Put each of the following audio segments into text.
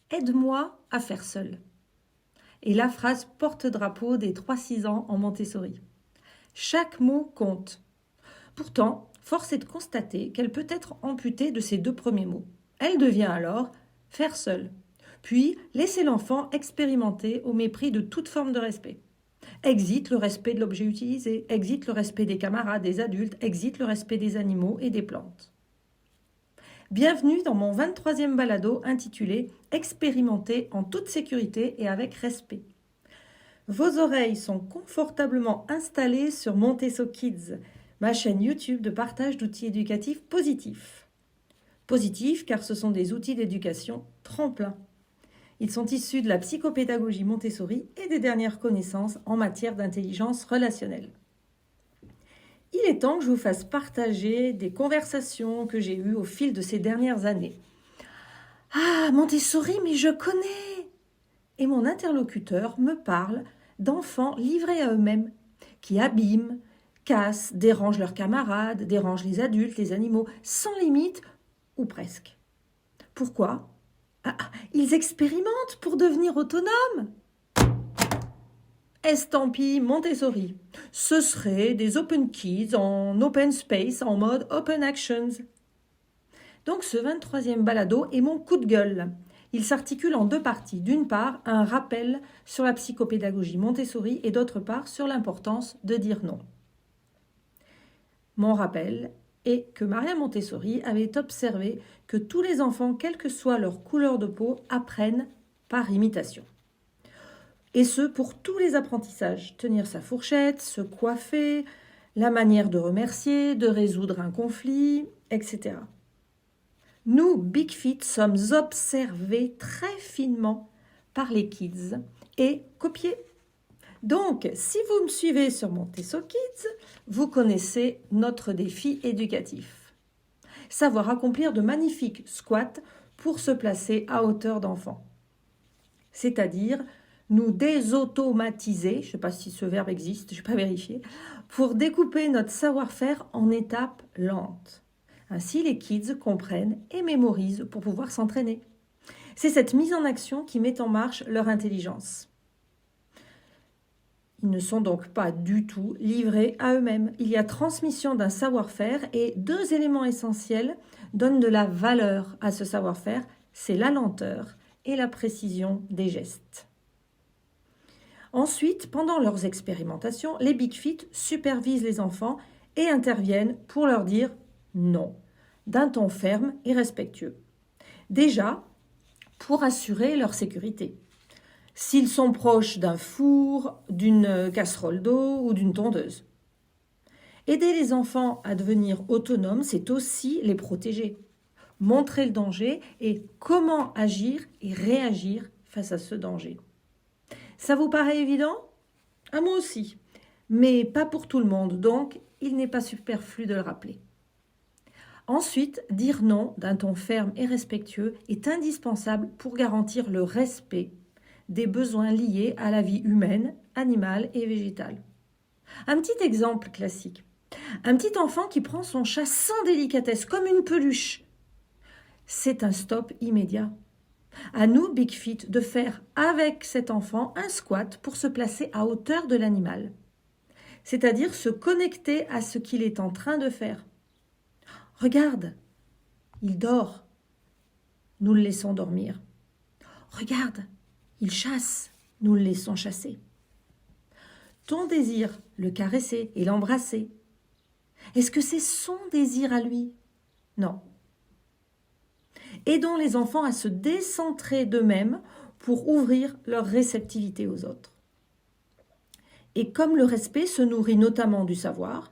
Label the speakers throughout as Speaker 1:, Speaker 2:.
Speaker 1: « Aide-moi à faire seul ». Et la phrase porte-drapeau des 3-6 ans en Montessori. Chaque mot compte. Pourtant, force est de constater qu'elle peut être amputée de ces 2 premiers mots. Elle devient alors « faire seul ». Puis, laisser l'enfant expérimenter au mépris de toute forme de respect. Exit le respect de l'objet utilisé, exit le respect des camarades, des adultes, exit le respect des animaux et des plantes. Bienvenue dans mon 23e balado intitulé « Expérimenter en toute sécurité et avec respect ». Vos oreilles sont confortablement installées sur Montesso Kids, ma chaîne YouTube de partage d'outils éducatifs positifs. Positifs car ce sont des outils d'éducation tremplin. Ils sont issus de la psychopédagogie Montessori et des dernières connaissances en matière d'intelligence relationnelle. Il est temps que je vous fasse partager des conversations que j'ai eues au fil de ces dernières années. « Ah, Montessori, mais je connais !» Et mon interlocuteur me parle d'enfants livrés à eux-mêmes, qui abîment, cassent, dérangent leurs camarades, dérangent les adultes, les animaux, sans limite, ou presque. Pourquoi ? Ils expérimentent pour devenir autonomes. Estampille Montessori. Ce serait des Open Kids en open space en mode Open Actions. Donc ce 23e balado est mon coup de gueule. Il s'articule en 2 parties. D'une part, un rappel sur la psychopédagogie Montessori et d'autre part, sur l'importance de dire non. Mon rappel est que Maria Montessori avait observé que tous les enfants, quelle que soit leur couleur de peau, apprennent par imitation. Et ce, pour tous les apprentissages. Tenir sa fourchette, se coiffer, la manière de remercier, de résoudre un conflit, etc. Nous, Big Feet, sommes observés très finement par les kids et copiés. Donc, si vous me suivez sur Montesso Kids, vous connaissez notre défi éducatif. Savoir accomplir de magnifiques squats pour se placer à hauteur d'enfant. C'est-à-dire nous désautomatiser, je ne sais pas si ce verbe existe, je n'ai pas vérifié, pour découper notre savoir-faire en étapes lentes. Ainsi, les kids comprennent et mémorisent pour pouvoir s'entraîner. C'est cette mise en action qui met en marche leur intelligence. Ils ne sont donc pas du tout livrés à eux-mêmes. Il y a transmission d'un savoir-faire et 2 éléments essentiels donnent de la valeur à ce savoir-faire, c'est la lenteur et la précision des gestes. Ensuite, pendant leurs expérimentations, les Big Feet supervisent les enfants et interviennent pour leur dire « non » d'un ton ferme et respectueux. Déjà, pour assurer leur sécurité. S'ils sont proches d'un four, d'une casserole d'eau ou d'une tondeuse. Aider les enfants à devenir autonomes, c'est aussi les protéger. Montrer le danger et comment agir et réagir face à ce danger. Ça vous paraît évident ? À moi aussi, mais pas pour tout le monde, donc il n'est pas superflu de le rappeler. Ensuite, dire non d'un ton ferme et respectueux est indispensable pour garantir le respect des besoins liés à la vie humaine, animale et végétale. Un petit exemple classique. Un petit enfant qui prend son chat sans délicatesse, comme une peluche. C'est un stop immédiat. À nous, Big Feet, de faire avec cet enfant un squat pour se placer à hauteur de l'animal. C'est-à-dire se connecter à ce qu'il est en train de faire. Regarde, il dort. Nous le laissons dormir. Regarde, il chasse. Nous le laissons chasser. Ton désir, le caresser et l'embrasser. Est-ce que c'est son désir à lui ? Non. Aidons les enfants à se décentrer d'eux-mêmes pour ouvrir leur réceptivité aux autres. Et comme le respect se nourrit notamment du savoir,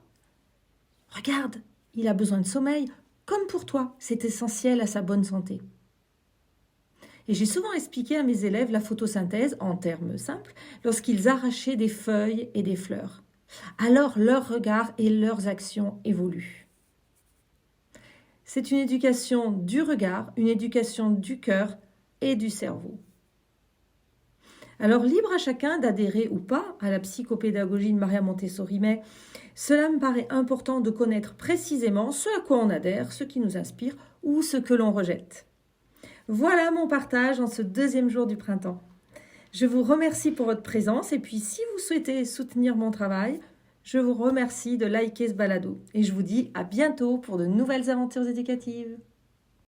Speaker 1: regarde, il a besoin de sommeil, comme pour toi, c'est essentiel à sa bonne santé. Et j'ai souvent expliqué à mes élèves la photosynthèse, en termes simples, lorsqu'ils arrachaient des feuilles et des fleurs. Alors leur regard et leurs actions évoluent. C'est une éducation du regard, une éducation du cœur et du cerveau. Alors libre à chacun d'adhérer ou pas à la psychopédagogie de Maria Montessori, mais cela me paraît important de connaître précisément ce à quoi on adhère, ce qui nous inspire ou ce que l'on rejette. Voilà mon partage en ce deuxième jour du printemps. Je vous remercie pour votre présence et puis si vous souhaitez soutenir mon travail, je vous remercie de liker ce balado et je vous dis à bientôt pour de nouvelles aventures éducatives.